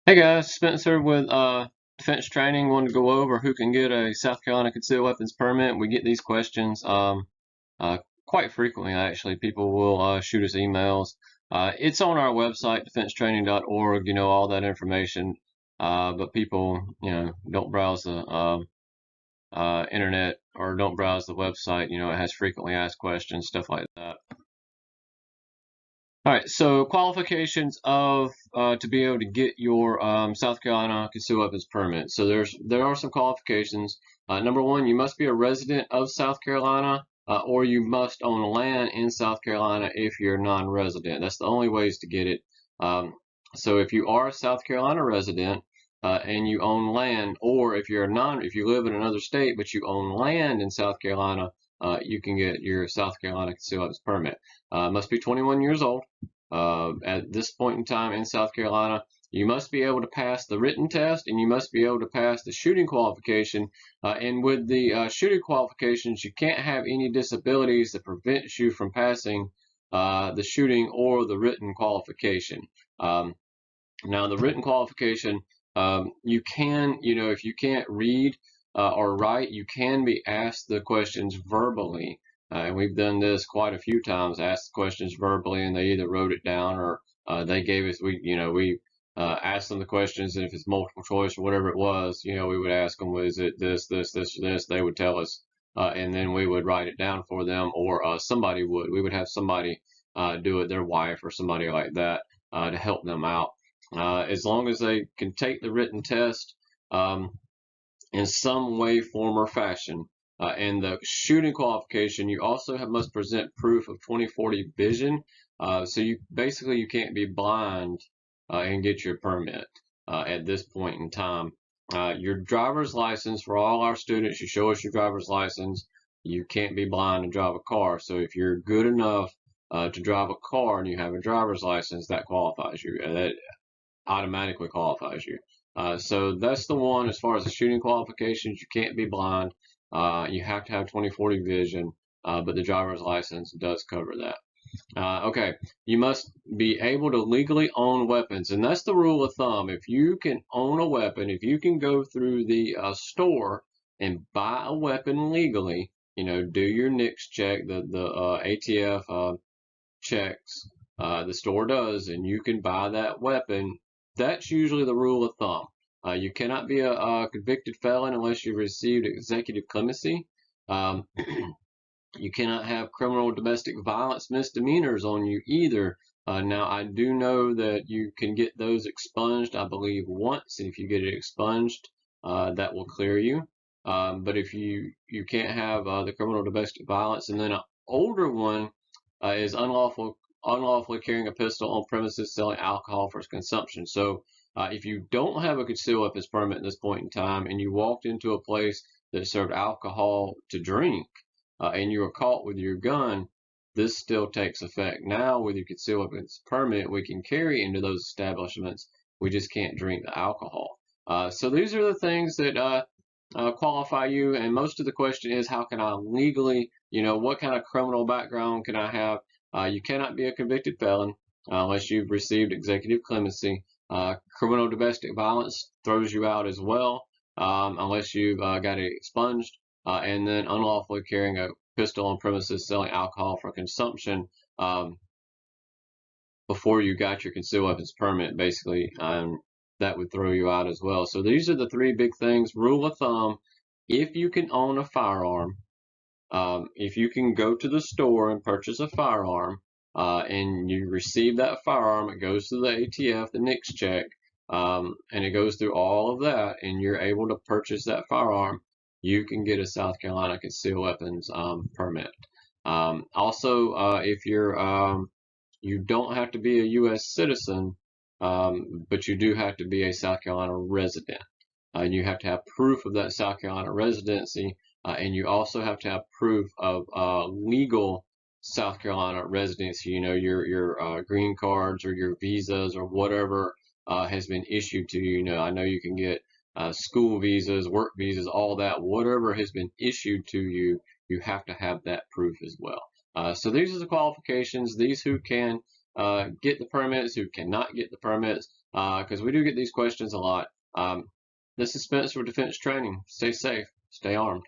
Hey guys, Spencer with Defense Training. Wanted to go over who can get a South Carolina concealed weapons permit. We get these questions quite frequently, actually. People will shoot us emails. It's on our website, defensetraining.org, all that information. But people, don't browse the internet or don't browse the website. It has frequently asked questions, stuff like that. All right, so qualifications of to be able to get your South Carolina concealed weapons permit. So there are some qualifications. Number one, you must be a resident of South Carolina, or you must own land in South Carolina if you're non-resident. That's the only ways to get it. So if you are a South Carolina resident and you own land, or if you live in another state but you own land in South Carolina, you can get your South Carolina concealed weapons permit. Must be 21 years old. At this point in time in South Carolina, you must be able to pass the written test and you must be able to pass the shooting qualification. And with the shooting qualifications, you can't have any disabilities that prevents you from passing the shooting or the written qualification. Now, the written qualification, you can, if you can't read or write, you can be asked the questions verbally. And we've done this quite a few times, asked the questions verbally, and they either wrote it down or they gave us, we asked them the questions, and if it's multiple choice or whatever it was, we would ask them, is it this, this, this, or this? They would tell us, and then we would write it down for them, or we would have somebody do it, their wife or somebody like that, to help them out. As long as they can take the written test in some way, form, or fashion. And the shooting qualification, you also must present proof of 20/40 vision. So you can't be blind and get your permit at this point in time. Your driver's license, for all our students, you show us your driver's license. You can't be blind and drive a car. So if you're good enough to drive a car and you have a driver's license, that qualifies you. That automatically qualifies you. So that's the one as far as the shooting qualifications. You can't be blind. You have to have 20/40 vision, but the driver's license does cover that. Okay, you must be able to legally own weapons, and that's the rule of thumb. If you can own a weapon, if you can go through the store and buy a weapon legally, do your NICS check, the ATF checks, the store does, and you can buy that weapon. That's usually the rule of thumb. You cannot be a convicted felon unless you received executive clemency. You cannot have criminal domestic violence misdemeanors on you either. Now, I do know that you can get those expunged, I believe, once. And if you get it expunged, that will clear you. But if you can't have the criminal domestic violence, and then an older one is unlawfully carrying a pistol on premises selling alcohol for consumption. So if you don't have a concealed weapons permit at this point in time and you walked into a place that served alcohol to drink and you were caught with your gun, this still takes effect. Now with your concealed weapons permit, we can carry into those establishments. We just can't drink the alcohol. So these are the things that qualify you. And most of the question is, how can I legally, what kind of criminal background can I have? You cannot be a convicted felon unless you've received executive clemency. Criminal domestic violence throws you out as well unless you've got it expunged. And then unlawfully carrying a pistol on premises selling alcohol for consumption before you got your concealed weapons permit, basically, that would throw you out as well. So these are the three big things. Rule of thumb, if you can own a firearm, if you can go to the store and purchase a firearm, and you receive that firearm, it goes to the ATF, the NICS check, and it goes through all of that, and you're able to purchase that firearm, you can get a South Carolina concealed weapons permit. Also, if you don't have to be a U.S. citizen, but you do have to be a South Carolina resident. And you have to have proof of that South Carolina residency, and you also have to have proof of legal South Carolina residency. Your green cards or your visas or whatever has been issued to you. I know you can get school visas, work visas, all that. Whatever has been issued to you, you have to have that proof as well. So these are the qualifications. These who can get the permits, who cannot get the permits, because we do get these questions a lot. This is Spencer with Defense Training. Stay safe, stay armed.